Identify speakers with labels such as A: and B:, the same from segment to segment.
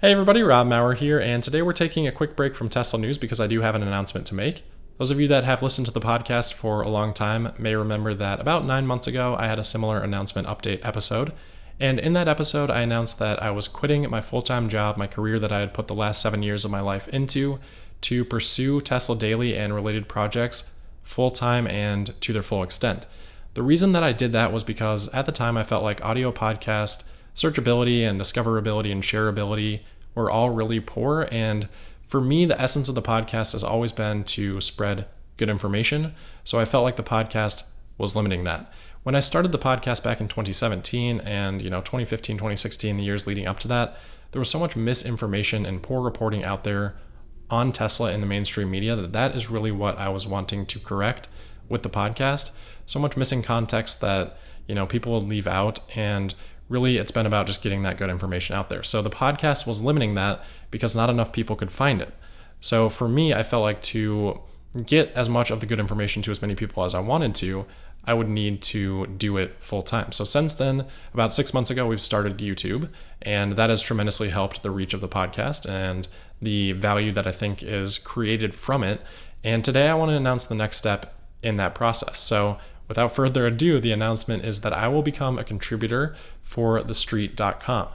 A: Hey everybody, Rob Maurer here, and today we're taking a quick break from Tesla news because I do have an announcement to make. Those of you that have listened to the podcast for a long time may remember that about 9 months ago I had a similar announcement update episode, and in that episode I announced that I was quitting my full-time job, my career that I had put the last 7 years of my life into, to pursue Tesla Daily and related projects full-time and to their full extent. The reason that I did that was because at the time I felt like audio podcast searchability and discoverability and shareability were all really poor. And for me, the essence of the podcast has always been to spread good information. So I felt like the podcast was limiting that. When I started the podcast back in 2017 and 2015, 2016, the years leading up to that, there was so much misinformation and poor reporting out there on Tesla in the mainstream media that is really what I was wanting to correct with the podcast. So much missing context that people would leave out, and really it's been about just getting that good information out there. So the podcast was limiting that because not enough people could find it. So for me, I felt like to get as much of the good information to as many people as I wanted to, I would need to do it full time. So since then, about 6 months ago, we've started YouTube, and that has tremendously helped the reach of the podcast and the value that I think is created from it. And today I want to announce the next step in that process. So without further ado, the announcement is that I will become a contributor for thestreet.com.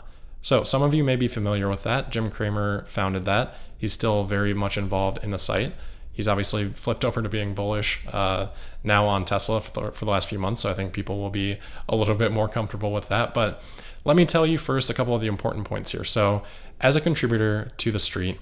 A: So some of you may be familiar with that. Jim Cramer founded that. He's still very much involved in the site. He's obviously flipped over to being bullish now on Tesla for the last few months. So I think people will be a little bit more comfortable with that. But let me tell you first a couple of the important points here. So as a contributor to The Street,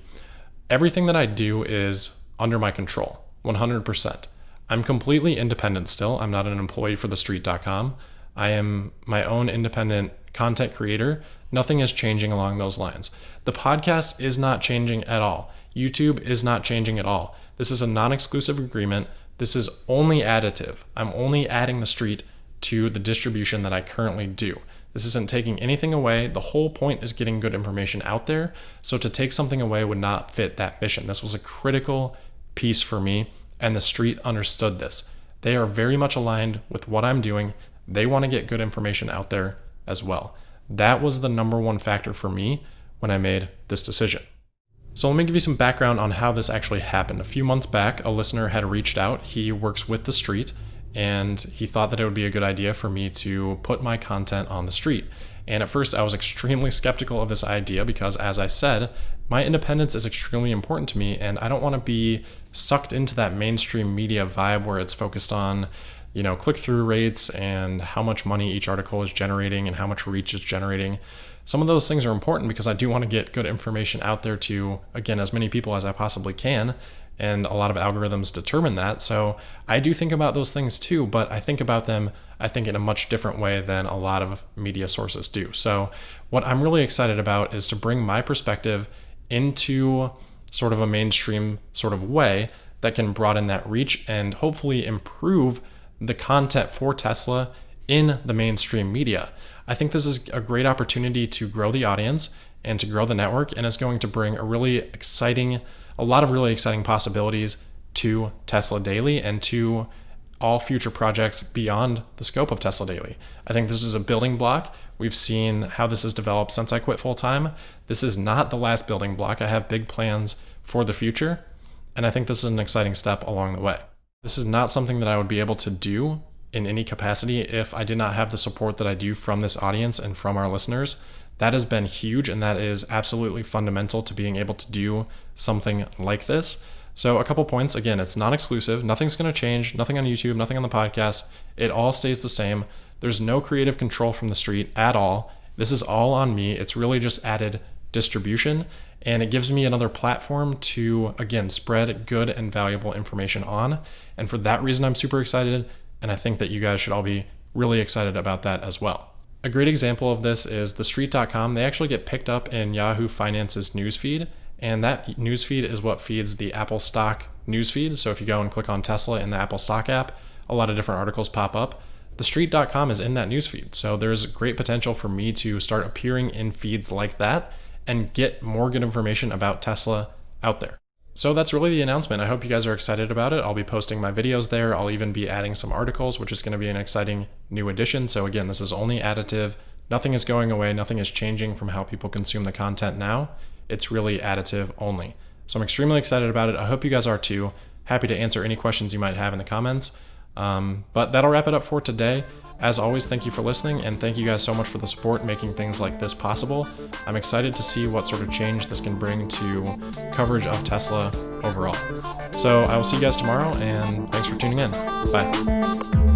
A: everything that I do is under my control, 100%. I'm completely independent still. I'm not an employee for thestreet.com. I am my own independent content creator. Nothing is changing along those lines. The podcast is not changing at all. YouTube is not changing at all. This is a non-exclusive agreement. This is only additive. I'm only adding The Street to the distribution that I currently do. This isn't taking anything away. The whole point is getting good information out there. So to take something away would not fit that mission. This was a critical piece for me, and The Street understood this. They are very much aligned with what I'm doing. They want to get good information out there as well. That was the number one factor for me when I made this decision. So let me give you some background on how this actually happened. A few months back, a listener had reached out. He works with The Street, and he thought that it would be a good idea for me to put my content on The Street. And at first I was extremely skeptical of this idea because, as I said, my independence is extremely important to me, and I don't want to be sucked into that mainstream media vibe where it's focused on, click-through rates and how much money each article is generating and how much reach it's generating. Some of those things are important because I do want to get good information out there to, again, as many people as I possibly can, and a lot of algorithms determine that. So I do think about those things too, but I think about them, in a much different way than a lot of media sources do. So what I'm really excited about is to bring my perspective into sort of a mainstream sort of way that can broaden that reach and hopefully improve the content for Tesla in the mainstream media. I think this is a great opportunity to grow the audience and to grow the network, and it's going to bring a lot of really exciting possibilities to Tesla Daily and to all future projects beyond the scope of Tesla Daily. I think this is a building block. We've seen how this has developed since I quit full-time. This is not the last building block. I have big plans for the future, and I think this is an exciting step along the way. This is not something that I would be able to do in any capacity if I did not have the support that I do from this audience and from our listeners. That has been huge, and that is absolutely fundamental to being able to do something like this. So a couple points. Again, it's non-exclusive. Nothing's going to change. Nothing on YouTube, nothing on the podcast. It all stays the same. There's no creative control from The Street at all. This is all on me. It's really just added distribution, and it gives me another platform to, again, spread good and valuable information on. And for that reason, I'm super excited, and I think that you guys should all be really excited about that as well. A great example of this is thestreet.com. They actually get picked up in Yahoo Finance's newsfeed, and that newsfeed is what feeds the Apple stock newsfeed. So if you go and click on Tesla in the Apple stock app, a lot of different articles pop up. Thestreet.com is in that newsfeed. So there's great potential for me to start appearing in feeds like that and get more good information about Tesla out there. So that's really the announcement. I hope you guys are excited about it. I'll be posting my videos there. I'll even be adding some articles, which is going to be an exciting new addition. So again, this is only additive Nothing is going away, nothing is changing from how people consume the content now. It's really additive only. So I'm extremely excited about it. I hope you guys are too. Happy to answer any questions you might have in the comments. But that'll wrap it up for today. As always, thank you for listening, and thank you guys so much for the support making things like this possible. I'm excited to see what sort of change this can bring to coverage of Tesla overall. So I will see you guys tomorrow, and thanks for tuning in. Bye.